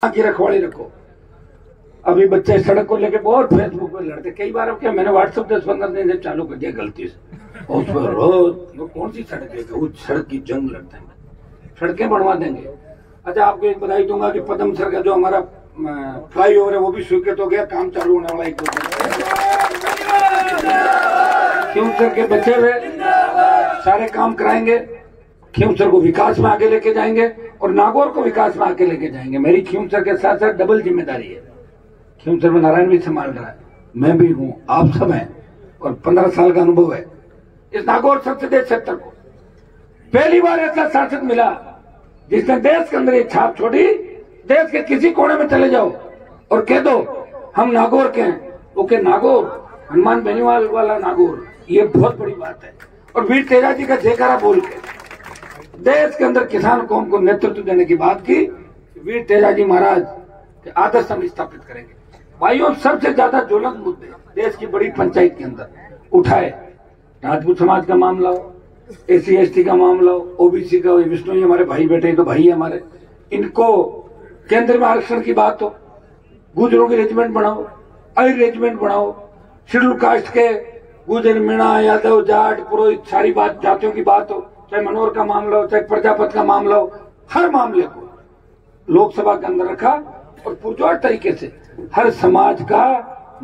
की रखवाली रखो। अभी बच्चे सड़क को लेके बहुत फेसबुक पे लड़ते, कई बार अब क्या मैंने व्हाट्सएप 10-15 दिन से चालू कर दिया गलती से, और उस पर रोज कौन सी सड़क है, उस सड़क की जंग लड़ते हैं, सड़कें बनवा देंगे। अच्छा आपको एक बधाई दूंगा कि पदम सर का जो हमारा फ्लाईओवर है वो भी स्वीकृत हो गया, काम चालू होने वाला। एक सर के बच्चे हुए सारे काम कराएंगे, खीमसर को विकास में आगे लेके जाएंगे और नागौर को विकास में आगे लेके जाएंगे। मेरी खीमसर के साथ साथ डबल जिम्मेदारी है। खीमसर में नारायण भी संभाल रहा है, मैं भी हूं, आप सब हैं, और 15 साल का अनुभव है। इस नागौर संसदीय क्षेत्र को पहली बार ऐसा सांसद मिला जिसने देश के अंदर एक छाप छोड़ी। देश के किसी कोने में चले जाओ और कह दो हम नागौर के हैं, ओके नागौर, हनुमान बेनीवाल वाला नागौर, ये बहुत बड़ी बात है। और वीर तेजा जी का जयकारा बोल के देश के अंदर किसान कौम को नेतृत्व देने की बात की। वीर तेजा जी महाराज के आदर्श हम स्थापित करेंगे। भाइयों, सबसे ज्यादा ज्वलंत मुद्दे देश की बड़ी पंचायत के अंदर उठाए, राजपूत समाज का मामला हो, SC/ST का मामला हो, OBC का हो, विष्णु जी हमारे भाई बेटे तो भाई है हमारे, इनको केंद्र में आरक्षण की बात हो, गुजरों की रेजिमेंट बनाओ, रेजिमेंट बनाओ, शेड्यूल कास्ट के गुजर, मीणा, यादव, जाट, पुरोहित, सारी बात जातियों की बात हो, चाहे मनोहर का मामला हो, चाहे प्रजापत का मामला हो, हर मामले को लोकसभा के अंदर रखा और पुरजोर तरीके से हर समाज का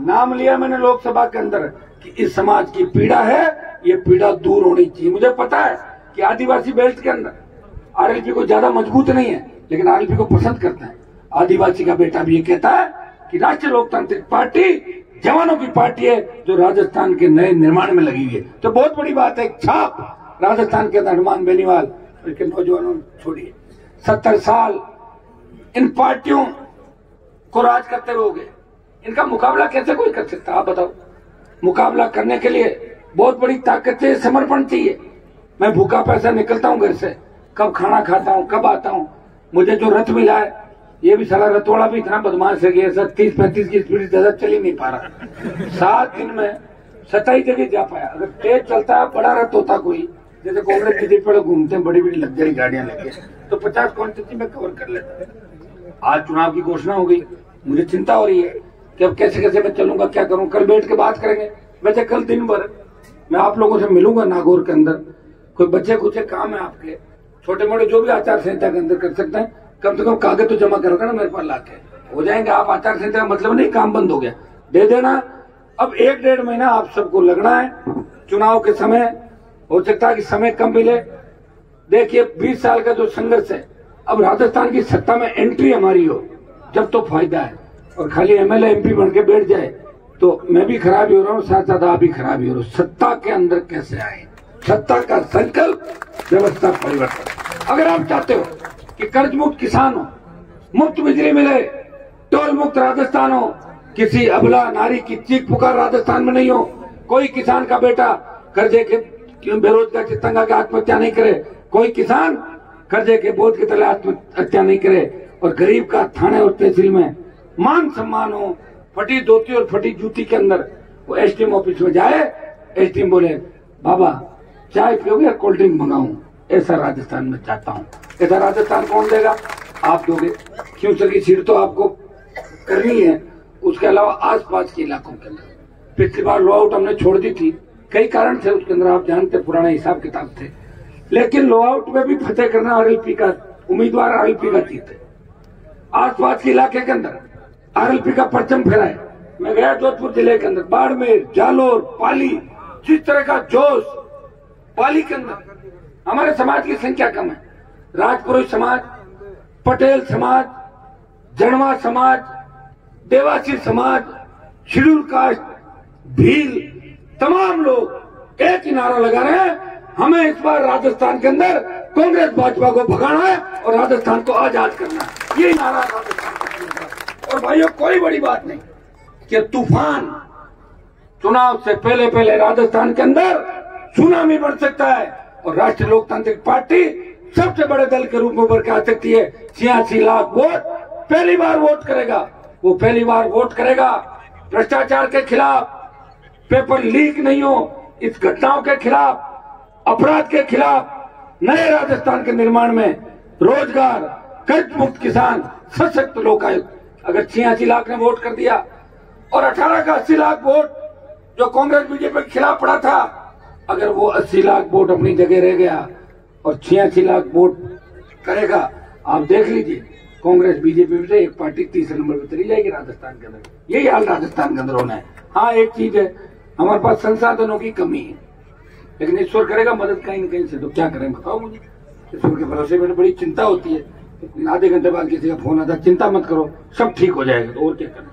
नाम लिया मैंने लोकसभा के अंदर कि इस समाज की पीड़ा है, ये पीड़ा दूर होनी चाहिए। मुझे पता है कि आदिवासी बेल्ट के अंदर RLP को ज्यादा मजबूत नहीं है, लेकिन RLP को पसंद करते हैं। आदिवासी का बेटा भी ये कहता है कि राष्ट्रीय लोकतांत्रिक पार्टी जवानों की पार्टी है जो राजस्थान के नए निर्माण में लगी हुई है। तो बहुत बड़ी बात है, एक छाप राजस्थान के अंदर हनुमान बेनीवाल के नौजवानों छोड़िए 70 साल इन पार्टियों को राज करते हुए हो गए, इनका मुकाबला कैसे कोई कर सकता, आप बताओ। मुकाबला करने के लिए बहुत बड़ी ताकत चाहिए, समर्पण चाहिए। मैं भूखा पैसा निकलता हूँ घर से, कब खाना खाता हूँ, कब आता हूँ। मुझे जो रथ मिला है, ये भी साला रथ वाला भी इतना बदमाश है कि 30-35 की स्पीड ज्यादा चल ही नहीं पा रहा। 7 दिन में 27 जगह जा पाया। अगर तेज चलता है, बड़ा रथ होता कोई, जैसे कांग्रेस बीजेपी पर घूमते हैं बड़ी बड़ी लग्जरी गाड़ियां लेके, तो 50 कॉन्स्टिट्यूंसी में कवर कर लेता। आज चुनाव की घोषणा हो गई, मुझे चिंता हो रही है कि अब कैसे कैसे मैं चलूंगा, क्या करूं। कल बैठ के बात करेंगे। वैसे कल दिन भर मैं आप लोगों से मिलूंगा नागौर के अंदर। कोई बच्चे कुछ काम है आपके, छोटे मोटे जो भी आचार संहिता के अंदर कर सकते हैं, कम से कम कागज तो जमा करोगे ना मेरे पास लाके, हो जाएंगे। आप आचार संहिता का मतलब नहीं काम बंद हो गया, दे देना। अब 1-1.5 महीना आप सबको लगना है। चुनाव के समय हो सकता है कि समय कम मिले। देखिए 20 साल का जो संघर्ष है, अब राजस्थान की सत्ता में एंट्री हमारी हो जब तो फायदा है, और खाली MLA MP बन के बैठ जाए तो मैं भी खराब ही हो रहा हूँ, साथ साथ आप भी खराब ही हो रहे हो। सत्ता के अंदर कैसे आए, सत्ता का संकल्प, व्यवस्था परिवर्तन। अगर आप चाहते हो कि कर्ज मुक्त किसान हो, मुफ्त बिजली मिले, टोल मुक्त राजस्थान हो, किसी अबला नारी की चीख पुकार राजस्थान में नहीं हो, कोई किसान का बेटा कर्जे के बेरोजगार चितंगा के आत्महत्या नहीं करे, कोई किसान कर्जे के बोझ के तले आत्महत्या नहीं करे, और गरीब का थाने और तहसील में मान सम्मान हो, फटी धोती और फटी जूती के अंदर वो SDM ऑफिस में जाए, SDM बोले बाबा चाय पियोगे या कोल्ड ड्रिंक मंगाऊं, ऐसा राजस्थान में चाहता हूं। ऐसा राजस्थान कौन देगा, आप दोगे। खीमसर की सीट तो आपको करनी है, उसके अलावा आसपास के इलाकों के अंदर। पिछली बार लो आउट हमने छोड़ दी थी, कई कारण थे उसके अंदर, आप जानते, पुराने हिसाब किताब थे, लेकिन लो आउट में भी फतेह करना RLP का उम्मीदवार RLP का जीते। आसपास के इलाके के अंदर RLP का परचम फहराए। मैं गया जोधपुर जिले के अंदर, बाड़मेर, जालोर, पाली, जिस तरह का जोश पाली के अंदर। हमारे समाज की संख्या कम है, राजपुरोहित समाज, पटेल समाज, जड़वा समाज, देवासी समाज, शेड्यूल कास्ट, भील, तमाम लोग एक ही नारा लगा रहे हैं, हमें इस बार राजस्थान के अंदर कांग्रेस भाजपा को भगाना है और राजस्थान को आजाद करना है। यही नारा राजस्थान का। और भाइयों, कोई बड़ी बात नहीं कि तूफान चुनाव से पहले पहले राजस्थान के अंदर सुनामी बढ़ सकता है, और राष्ट्रीय लोकतांत्रिक पार्टी सबसे बड़े दल के रूप में उभर के आ सकती है। 86 लाख वोट पहली बार वोट करेगा, वो पहली बार वोट करेगा भ्रष्टाचार के खिलाफ, पेपर लीक नहीं हो, इस घटनाओं के खिलाफ, अपराध के खिलाफ, नए राजस्थान के निर्माण में, रोजगार, कर्ज मुक्त किसान, सशक्त लोकायुक्त। अगर 86 लाख ने वोट कर दिया और 18 का 80 लाख वोट जो कांग्रेस बीजेपी के खिलाफ पड़ा था, अगर वो 80 लाख वोट अपनी जगह रह गया और 86 लाख वोट करेगा, आप देख लीजिए कांग्रेस बीजेपी से एक पार्टी तीसरे नंबर पर चली जाएगी राजस्थान के अंदर। यही हाल राजस्थान के अंदर होना है। हाँ, एक चीज है, हमारे पास संसाधनों की कमी है, लेकिन ईश्वर करेगा मदद कहीं न कहीं से। तो क्या करें बताओ मुझे। ईश्वर के भरोसे में बड़ी चिंता होती है, आधे घंटे बाद किसी का फोन आता, चिंता मत करो सब ठीक हो जाएगा। तो और क्या करें,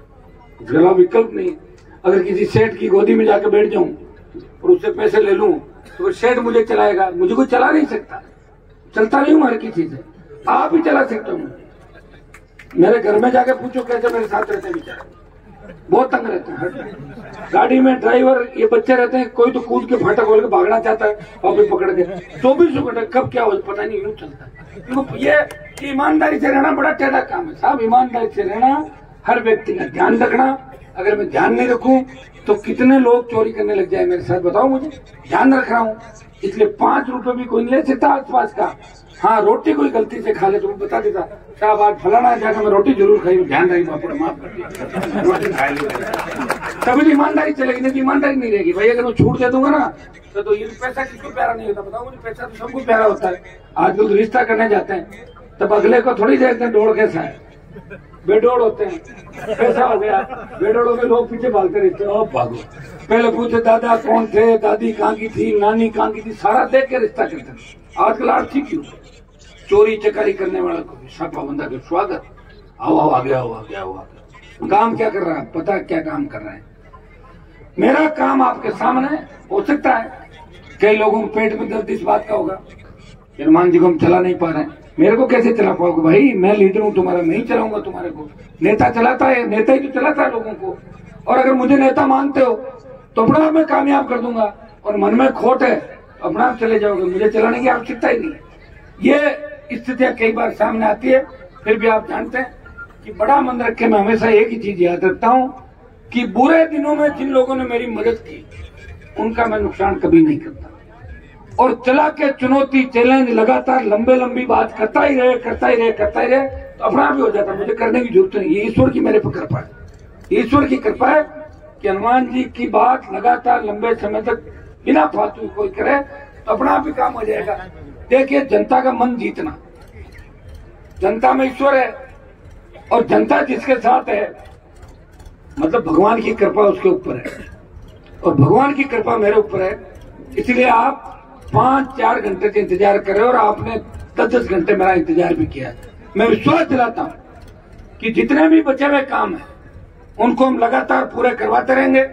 इसके अलावा विकल्प नहीं। अगर किसी सेठ की गोदी में जाकर बैठ जाऊं और उससे पैसे ले लूं तो सेठ मुझे चलाएगा, मुझे कोई चला नहीं सकता। चलता नहीं हूं हर किसी से, आप ही चला सकते हो। मेरे घर में जाके पूछो कैसे मेरे साथ रहते हैं बेचारे, बहुत तंग रहते हैं। हर गाड़ी में ड्राइवर ये बच्चे रहते हैं, कोई तो कूद के फाटक खोल के भागना चाहता है, वापिस पकड़ के 24 घंटे कब क्या हो पता नहीं, यूं चलता है। क्योंकि ये ईमानदारी से रहना बड़ा टेढ़ा काम है साहब। ईमानदारी से रहना, हर व्यक्ति का ध्यान रखना। अगर मैं ध्यान नहीं रखूं तो कितने लोग चोरी करने लग जाए मेरे साथ, बताओ मुझे। ध्यान रख रहा हूं, इसलिए 5 रुपए भी कोई नहीं ले सकता आसपास का। हाँ, रोटी कोई गलती से खा ले तो मैं बता देता, साहब आज फलाना जाकर मैं रोटी जरूर खाई, ध्यान रही बापड़ माफ कर दिया, रोटी खा ली। तभी ईमानदारी चलेगी, नहीं ईमानदारी नहीं रहेगी भाई। अगर मैं छूट दे दूंगा ना तो ये पैसा किसको प्यारा नहीं होता, बताओ मुझे। पैसा तो सबको प्यारा होता है। आजकल तो रिश्ता करने जाते हैं तब अगले को थोड़ी देखते हैं डोड़ कैसा है, बेडोड़ होते हैं, कैसा हो गया, बेडोड़ों में लोग पीछे भागते रहते हैं। भागो, पहले पूछे दादा कौन थे, दादी कहाँ की थी, नानी कहाँ की थी, सारा देख के रिश्ता करते हैं। आजकल आर्थिक क्यों, चोरी चकारी करने वाला को छापा बंदा के स्वागत, आओ आओ आ गया, आ गया। काम क्या कर रहा है, पता क्या काम कर रहे हैं। मेरा काम आपके सामने हो सकता है कई लोगों को पेट में दर्द इस बात का होगा, हनुमान जी को हम चला नहीं पा रहे हैं, मेरे को कैसे चला पाओगे भाई, मैं लीडर हूं तुम्हारा, मैं ही चलाऊंगा तुम्हारे को। नेता चलाता है, नेता ही तो चलाता है लोगों को। और अगर मुझे नेता मानते हो तो अपना आप मैं कामयाब कर दूंगा, और मन में खोट है तो अपना आप चले जाओगे, मुझे चलाने की आवश्यकता ही नहीं। ये स्थितियां कई बार सामने आती है, फिर भी आप जानते हैं कि बड़ा मन रख के मैं हमेशा एक ही चीज याद रखता हूं कि बुरे दिनों में जिन लोगों ने मेरी मदद की उनका मैं नुकसान कभी नहीं करता। और चला के चुनौती चैलेंज लगातार लंबी बात करता ही रहे तो अपना भी हो जाता, मुझे करने की जरूरत नहीं। ये ईश्वर की मेरे पर कृपा है, ईश्वर की कृपा है कि हनुमान जी की बात लगातार लंबे समय तक बिना फालतू कोई करे तो अपना भी काम हो जाएगा। देखिए, जनता का मन जीतना, जनता में ईश्वर है और जनता जिसके साथ है मतलब भगवान की कृपा उसके ऊपर है, और भगवान की कृपा मेरे ऊपर है। इसलिए आप 5-4 घंटे से इंतजार कर रहे हो और आपने 10-10 घंटे मेरा इंतजार भी किया। मैं विश्वास दिलाता हूं कि जितने भी बचे हुए काम है उनको हम लगातार पूरे करवाते रहेंगे।